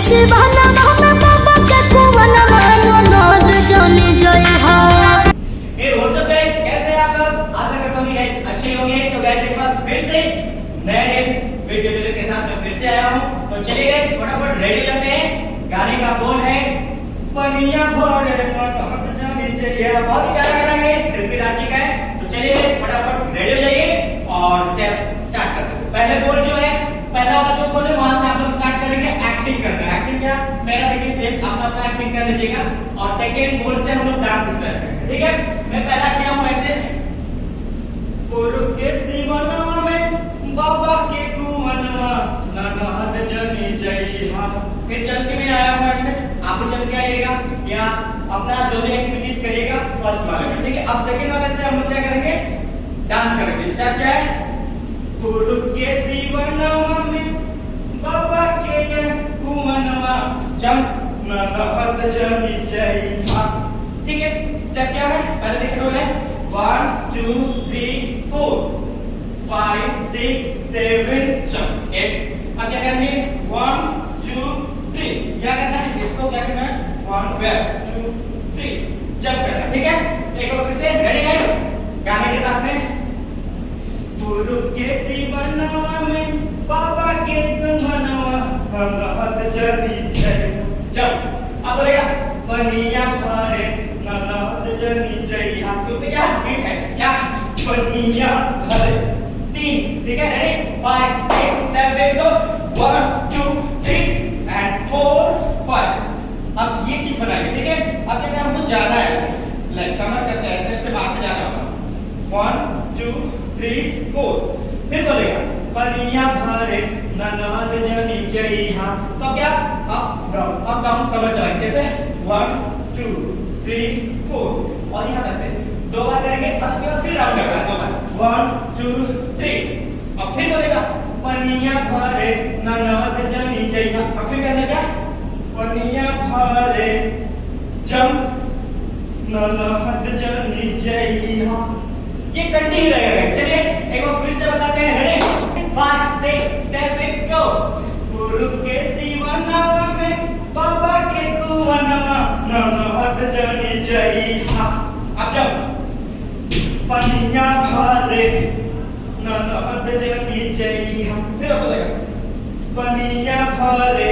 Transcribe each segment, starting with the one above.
शिवाना में बाबा के कुवन मानो नद जाने जय हा। ए व्हाट्सअप गाइस, कैसे हैं आप लोग? आशा करता हूं गाइस अच्छे होंगे। तो गाइस एक बार फिर से नए वीडियो के साथ मैं फिर से आया हूं। तो चलिए गाइस फटाफट रेडी हो जाते हैं। गाने का बोल है पनिया भरे मन जाने चाहिए। बहुत ही प्यारा गाना गाइस, रिपीट आ चुका है। तो चलिए गाइस फटाफट रेडी हो जाइए और स्टेप स्टार्ट करते हैं। पहले बोल जो है, पहला वाला जो बोल है वहां से आप लोग स्टार्ट करेंगे एक्टिंग करना। एक्टिंग क्या? मेरा देखिए सेम अपना अपना एक्टिंग कर लीजिएगा और सेकंड बोल से हम लोग डांस स्टार्ट करेंगे। ठीक है, मैं पहला किया हूं ऐसे, पुरुष के शिवनवा में बाबा के कुवनवा ननद जनी जइहा। फिर चल के मैं आया हूं ऐसे, आप भी चल के आइएगा या अपना जो भी एक्टिविटीज करिएगा फर्स्ट वाले में। ठीक है, अब सेकंड वाले से हम लोग क्या करेंगे, डांस करेंगे। स्टेप क्या है, पुरुष के शिवनवा में बाबा के कुवनवा जंप ननद जनी जइहा। ठीक है, स्टेप क्या है, पहले देखिए रोल है 1 2 3 4 5 6 7 जंप 8। अब क्या करेंगे 1 2 3, क्या करना है, इसको क्या करना है 1 2 3 जंप करना है। ठीक है, एक बार फिर से रेडी गाइस, गाने के साथ में गुरु के शिवनवा में बाबा के कुवनवा ननद जनी जइहा। अब बोलेगा पनिया भरे ननद जनी जइहा। तो क्या बीट है, क्या पनिया भरे 3। ठीक है, रेडी 5 6 7 तो 1 2 3 एंड 4 5। अब ये चीज बनाएंगे। ठीक है, अब क्या करना, हमको जाना है ऐसे, लाइक कमर करते हैं ऐसे ऐसे मारते जाना होगा। 1 2 3 4। फिर बोलेगा पनिया भरे ननद जनी जइहा। तो क्या अब डाउन कमर चलाएंगे कैसे 1 2 3 4 और यहाँ ऐसे 2 बार करेंगे। अब उसके बाद फिर राउंड करना है 2 बार 1 2 3। अब फिर बोलेगा पनिया भरे ननद जनी जइहा। अब फिर करना क्या, पनिया भरे जंप ननद जनी जइहा। ये कंटिन्यू रहेगा। चलिए एक बार फिर से बताते हैं, रेडी 5 6 7 गो। गुरु के शिवनवा में बाबा के कुवनवा ननद जनी जइहा। अब जब पनिया भरे ननद जनी जइहा, फिर बोलेगा पनिया भरे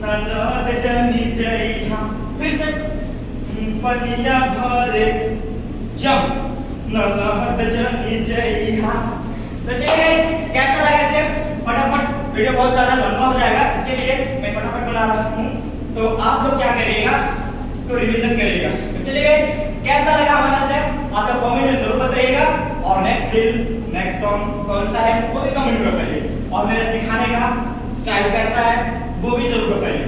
ननद जनी जइहा। फिर से पनिया भरे जंप ननद जनी जइहा। तो चलिए गाइस, कैसा लगा स्टेप? फटाफट, वीडियो बहुत ज्यादा लंबा हो जाएगा, इसके लिए मैं फटाफट बना रहा हूं। तो आप लोग क्या करिएगा, इसको रिवीजन करिएगा। तो चलिए गाइस, कैसा लगा हमारा स्टेप आप लोग कमेंट में जरूर बताइएगा। और नेक्स्ट रील नेक्स्ट सॉन्ग कौन सा है वो भी कमेंट में बताइए। और मेरे सिखाने का स्टाइल कैसा है वो भी जरूर बताइए।